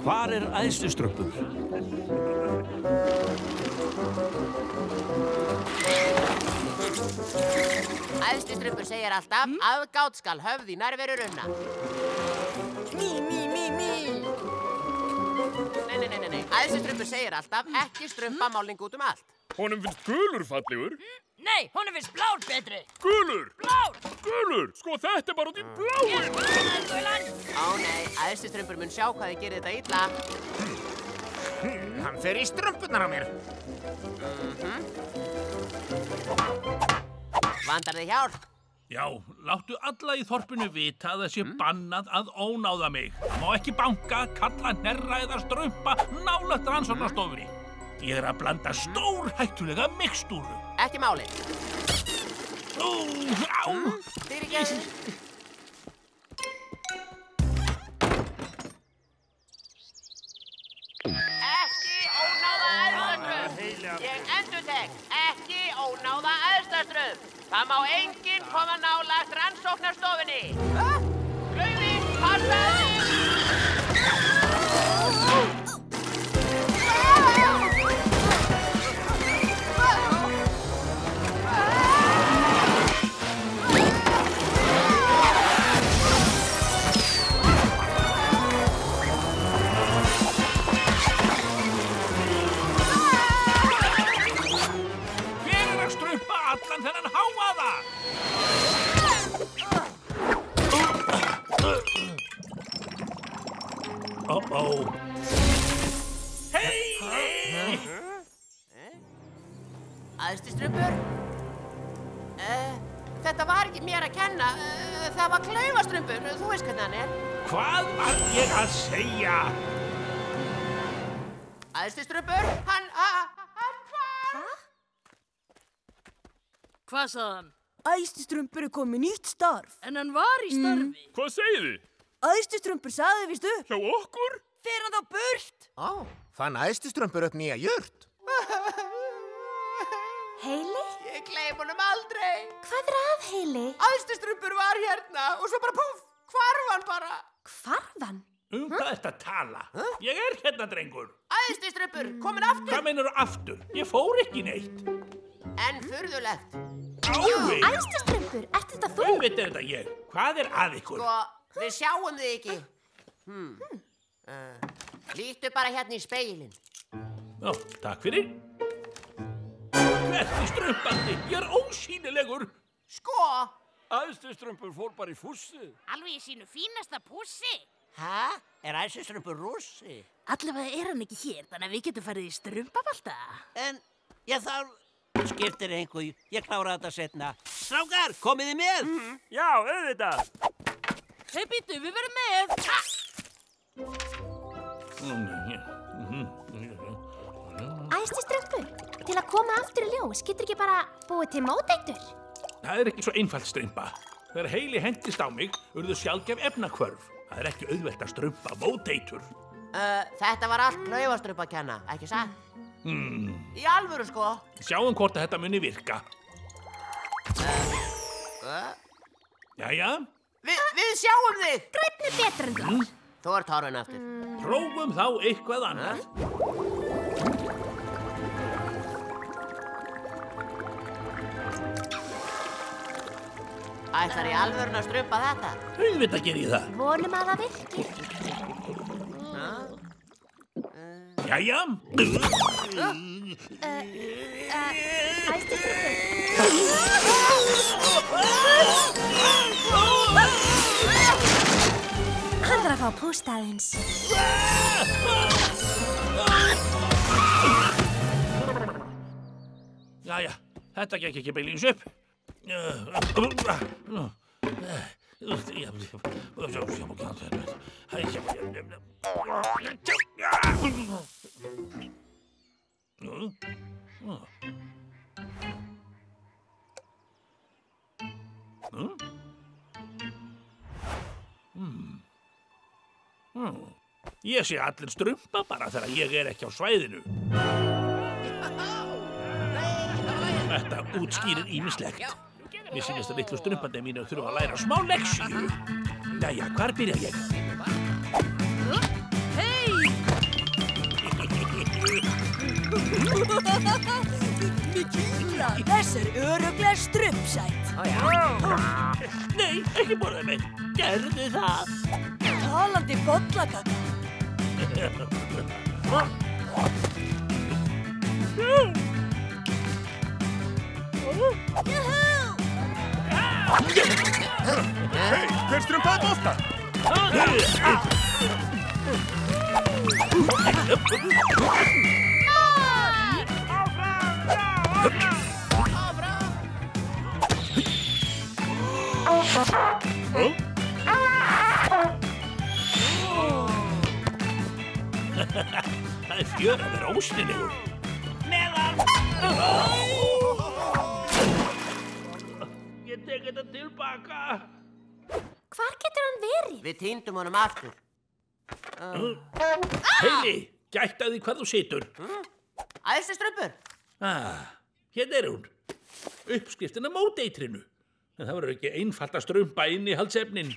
Hvar æðstistrumpur? Æðstistrumpur segir alltaf, aðgát skal höfð í nærveru runna. Mí. Nei. Æðstistrumpur segir alltaf, ekki strumpa málning út allt. Honum finnst gulur fallegur. Nei, honum finnst blár betri. Gulur! Blár! Gulur! Sko þetta bara út í bláin! Ég skoðaði gulan! Ó nei, æðstistrumpur mun sjá hvað þið gerir þetta illa. Hann fer í strumpunar á mér. Vandar þið hjálp? Já, láttu alla í þorpinu vita að það sé bannað að ónáða mig. Má ekki banka, kalla, hnerra eða strumpa nálægt rannsóknarstofunni. Ég er að blanda stórhættulega mixtúru. Ekki máli. Á! Fyrirgefðu. Ekki ónáða æðstastrump. Ég endurtek, ekki ónáða æðstastrump. Það má enginn koma nálægt rannsóknarstofunni. Klaufi, passaðu! Allan þennan hávaða! Hei! Æðstistrumpur? Þetta var ekki mér að kenna. Það var klaufastrumpur. Þú veist hvernig hann er. Hvað var ég að segja? Æðstistrumpur, hann hvað? Hvað sagði hann? Æðstistrumpur er komið nýtt starf. En hann var í starfi. Hvað segið þið? Æðstistrumpur sagði víst upp. Hjá okkur? Fer hann þá burt? Fann æðstistrumpur upp nýja jurt. Heili? Ég gleym honum aldrei. Hvað er að, Heili? Æðstistrumpur var hérna og svo bara púff, hvarf hann bara. Hvarf hann? Hvað ertu að tala? Ég er hérna, drengur. Æðstistrumpur, komin aftur. Hvað meinarðu aftur? Ég fór ekki neitt. En furðulegt. Ái! Æðstistrumpur, ert þetta þú? Auðvitað er þetta ég. Hvað er að ykkur? Sko, við sjáum þig ekki. Líttu bara hérna í speilin. Já, takk fyrir. Hvert í strumpandi? Ég er ósýnilegur. Sko. Æðstistrumpur fór bara í fússið. Alveg í sínu fínasta pússi. Hæ? Er æðstistrumpur rússi? Allavega er hann ekki hér, þannig að við getum farið í strumpabolta. En ég þarf... Skiptir einhverju, ég klára þetta setna. Strákar, komið þið með? Já, auðvitað. Hei, býttu, við verum með. Æðstistrumpur, til að koma aftur í ljós, getur ekki bara búið til móteitur? Það er ekki svo einfalt strumpa. Þegar Heili hendist á mig, urðu sjaldgæf efnahvörf. Það er ekki auðvelt að strumpa móteitur. Þetta var allt klaufastrup að kenna, ekki satt? Í alvöru, sko. Sjáum hvort að þetta muni virka. Jæja. Við sjáum þig. Grænn er betra en blár. Þú ert horfinn aftur. Prófum þá eitthvað annað. Ætlar í alvörun að strumpa þetta? Auðvitað ger ég það. Vonum að það virki. Jæja. Æðstistrumpur. Hann þarf að fá pústa aðeins. Jæja, þetta gekk ekki beinlínis upp. Ég sé allir strumpa bara þegar ég er ekki á svæðinu. Þetta útskýrir ýmislegt. Mér sýnist að litlu strumpandi mínu þurfa að læra smá leksíu. Jæja, hvar byrja ég? Nikíla, þess örugglega strumpsætt. Nei, ekki borða mig. Gerðu það. Talandi bollakaka. Hei, hver strumpaði boltan? Það er fjör að vera ósynlegur. Meðan! Ég tek þetta tilbaka. Hvar getur hann verið? Við týndum honum aftur. Heili, gætt að því hvað þú situr. Æðstistrumpur. Hérna er hún. Uppskriftin af móteitrinu. En það verður ekki einfalt að strumpa innihaldsefnin.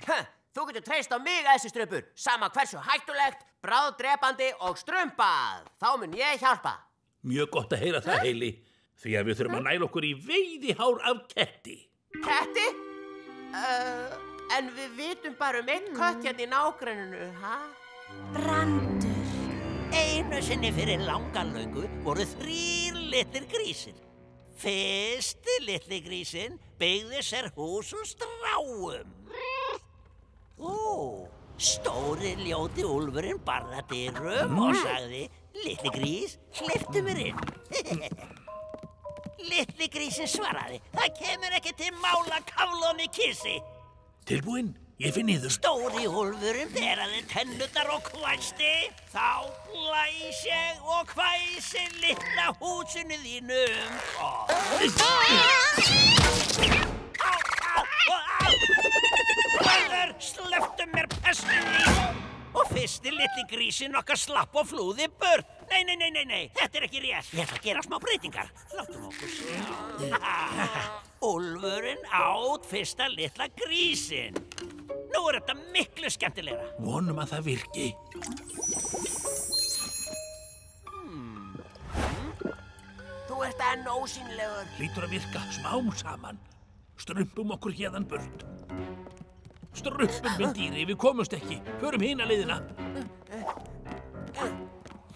Þú getur treyst á mig, æðstistrumpur. Sama hversu hættulegt, bráðdrepandi og strumpað. Þá mun ég hjálpa. Mjög gott að heyra það, Heili. Því að við þurfum að næla okkur í veiðihár af ketti. Ketti? En við vitum bara einn kött hérna í nágrenninu, ha? Brandur. Einu sinni fyrir langan löngu voru 3 litlir grísir. Fyrsti litli grísinn byggði sér hús úr stráum. Stóri ljóti úlfurinn barði að dyrum og sagði: Litli grís, hleyptu mér inn. Litli grísinn svaraði: Það kemur ekki til mála kaflóni kissi. Tilbúinn, ég finn yður. Stóri úlfurinn beraði tennurnar og hvæsti: Þá blæs ég og hvæsi litla húsinu þínu Bræður, slepptu mér pestinni! Og fyrsti litli grísinn okkar slapp og flúði burt. Nei, þetta er ekki rétt. Ég ætla að gera smá breytingar. Láttum okkur sjá. Úlfurinn át fyrsta litla grísinn. Nú er þetta miklu skemmtilegra. Vonum að það virki. Þú ert enn ósýnilegur. Lítur að virka smám saman. Strumpum okkur hérðan burt. Strumpum minn dýri, við komumst ekki. Förum hina leiðina.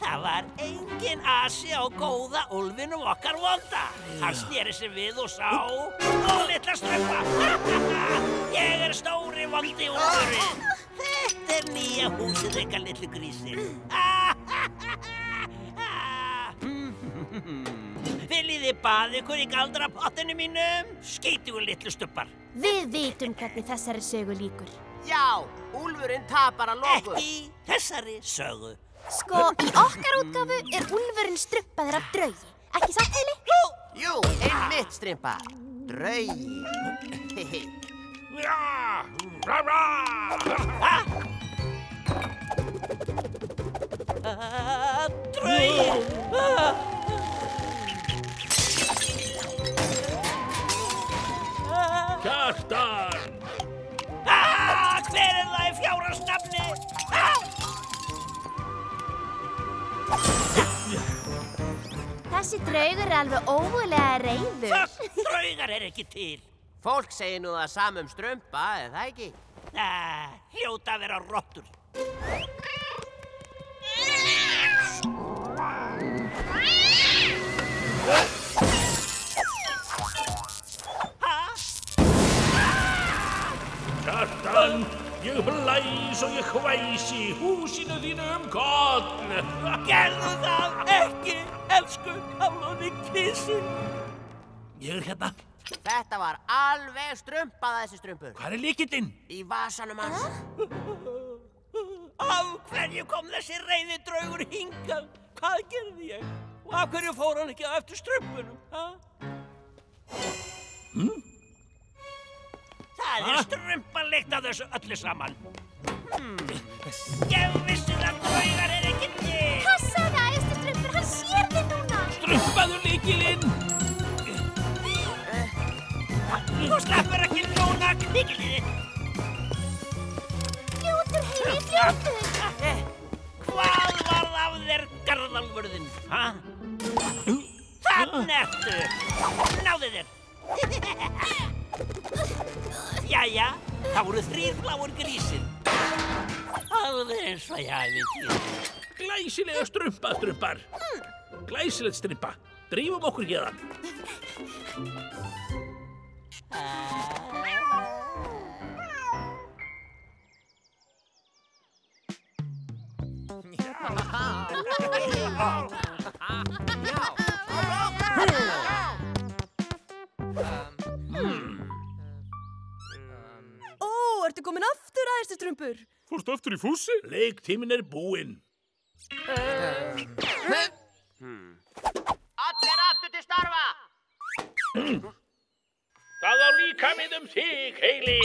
Það var engin asi á góða úlfinum okkar vonda. Hann sneri sig við og sá: Ó, litla strumpa! Ég er stóri vondi úlfurinn. Þetta er nýja húsið ykkar, litlu grísir. Viljið þið baða ykkur í galdrapottinu mínum? Skítugu litlu stubbar. Við vitum hvernig þessari sögu lýkur. Já, úlfurinn tapar að lokum. Ekki þessari sögu. Sko, í okkar útgáfu er úlfurinn strumpaður af draugi. Ekki satt, Heili? Jú, einmitt, Strympa. Draugi. Draugi! Kjartan! Hver er það í fjárans nafni? Þessi draugur er alveg ógulega reiður. Draugar er ekki til. Fólk segir nú það sama Strympa, er það ekki? Hljóta að vera rottur. Kjartan, ég blæs og ég hvæsi húsinu þínu koll. Gerðu það ekki, elsku kaflóni kissi. Ég er hérna. Þetta var alveg strumpað, þessi strumpur. Hvar er lykillinn? Í vasanum hans. Af hverju kom þessi reiði draugur hingað? Hvað gerði ég? Og af hverju fór hann ekki á eftir strumpunum, ha? Það strumpalykt af þessu öllu saman. Ég vissi að draugar ekki til. Passaðu, æðstu strumpur, hann sér þig núna. Strumpaðu lykilinn! Þú sleppur ekki núna, lykilinn. Fljótur, Heili, fljótur. Hvað varð af þér, garðálfurðinn, ha? Þann ertu. Náðu þér. Jæja, það voru 3 bláir grísir. Alveg eins og ég hafi tíð. Glæsilega strumpar. Glæsilegt strumpa. Drífum okkur héðan. Ó, ertu komin aftur, æðstu strumpur? Fórstu aftur í fússi? Leiktíminn búinn. Allir aftur til starfa! Það á líka við þig, Heili.